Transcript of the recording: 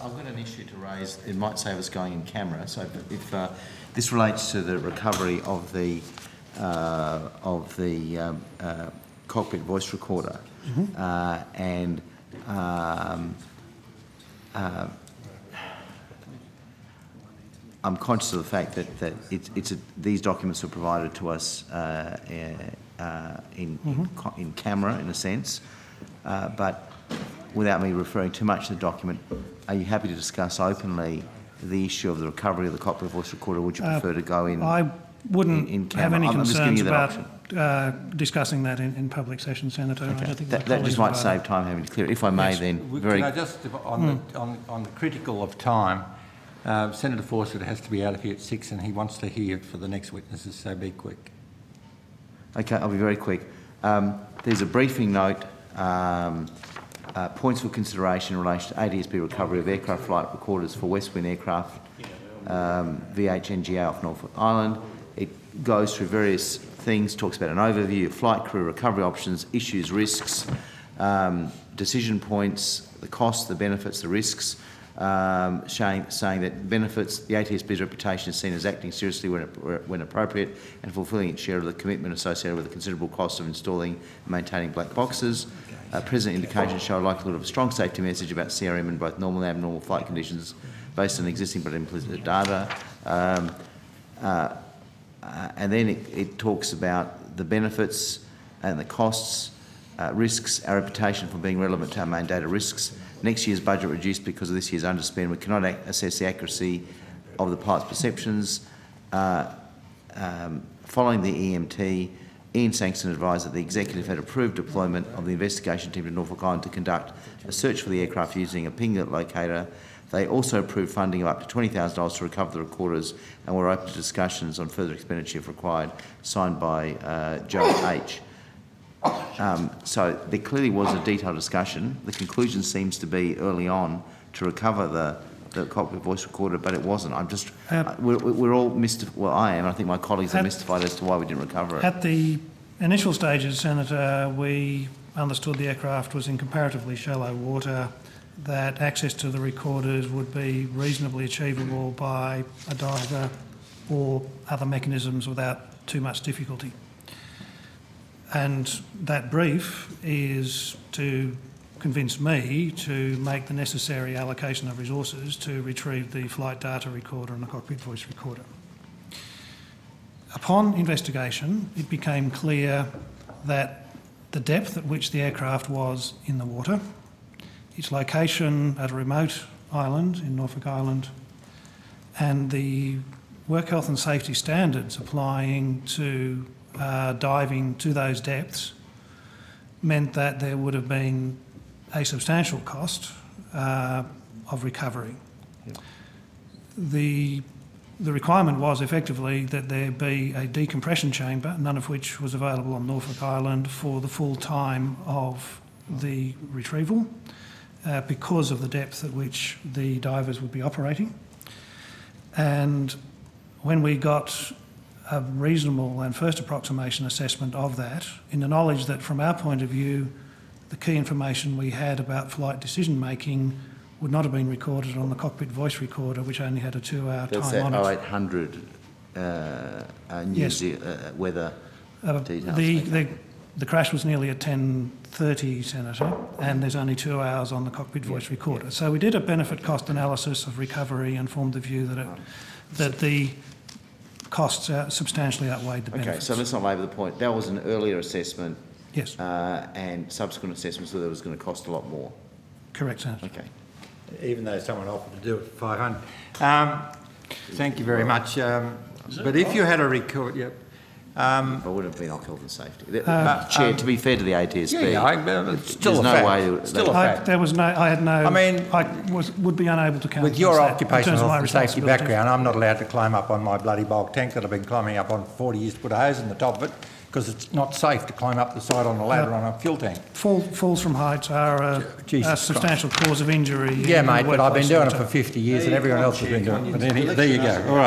I've got an issue to raise. It might save us going in camera. So if this relates to the recovery of the cockpit voice recorder, and I'm conscious of the fact that these documents were provided to us in camera, in a sense, but without me referring too much to the document, are you happy to discuss openly the issue of the recovery of the cockpit voice recorder? Would you prefer to go in? I wouldn't in camera? have any I'm concerns about discussing that in public session, Senator. Okay. I don't think that just might save time having to clear it. If I may, yes. Then Can I just on the critical of time? Senator Fawcett has to be out of here at 6, and he wants to hear for the next witnesses. So be quick. Okay, I'll be very quick. There's a briefing note. Points for consideration in relation to ADSB recovery of aircraft flight recorders for Westwind aircraft, VHNGA off Norfolk Island. It goes through various things, talks about an overview of flight crew recovery options, issues, risks, decision points, the costs, the benefits, the risks, saying that benefits, the ATSB's reputation is seen as acting seriously when appropriate and fulfilling its share of the commitment associated with the considerable cost of installing and maintaining black boxes. Present indications show a likelihood of a strong safety message about CRM in both normal and abnormal flight conditions based on existing but implicit data. And then it talks about the benefits and the costs, risks, our reputation for being relevant to our main data risks. Next year's budget reduced because of this year's underspend. We cannot assess the accuracy of the pilot's perceptions. Following the EMT, Ian Sangston advised that the executive had approved deployment of the investigation team to Norfolk Island to conduct a search for the aircraft using a ping locator. They also approved funding of up to $20,000 to recover the recorders and were open to discussions on further expenditure if required, signed by Joe H. So there clearly was a detailed discussion. The conclusion seems to be early on to recover the cockpit voice recorder, but it wasn't. I'm just, we're all mystified. Well, I am. I think my colleagues are mystified as to why we didn't recover it. At the initial stages, Senator, we understood the aircraft was in comparatively shallow water, that access to the recorders would be reasonably achievable by a diver or other mechanisms without too much difficulty. And that brief is to convince me to make the necessary allocation of resources to retrieve the flight data recorder and the cockpit voice recorder. Upon investigation, it became clear that the depth at which the aircraft was in the water, its location at a remote island in Norfolk Island, and the work health and safety standards applying to diving to those depths meant that there would have been a substantial cost of recovery. Yep. The requirement was effectively that there be a decompression chamber, none of which was available on Norfolk Island for the full time of the retrieval because of the depth at which the divers would be operating. And when we got a reasonable and first approximation assessment of that, in the knowledge that from our point of view, the key information we had about flight decision making would not have been recorded on the cockpit voice recorder, which only had a 2-hour time on it. 0800 news weather details. The crash was nearly at 10:30, Senator, and there's only 2 hours on the cockpit voice recorder. So we did a benefit-cost analysis of recovery and formed the view that the costs substantially outweighed the benefits. Okay, so let's not labour the point. That was an earlier assessment. Yes. And subsequent assessments whether it was going to cost a lot more. Correct, Senator. Okay. Even though someone offered to do it for $500. Thank you very much. But if you had a record, yep. I would have been on health and safety. Chair, to be fair to the ATSB, it's still there's a no fact. way. Still a fact. There was no. I had no. I mean, I would be unable to count. With your occupational health and safety background, I'm not allowed to climb up on my bloody bulk tank that I've been climbing up on for 40 years to put a hose in the top of it because it's not safe to climb up the side on a ladder on a fuel tank. Falls from heights are a substantial cause of injury. Yeah, mate, but I've been doing it for 50 years and everyone else has been doing it. But there you go. All right.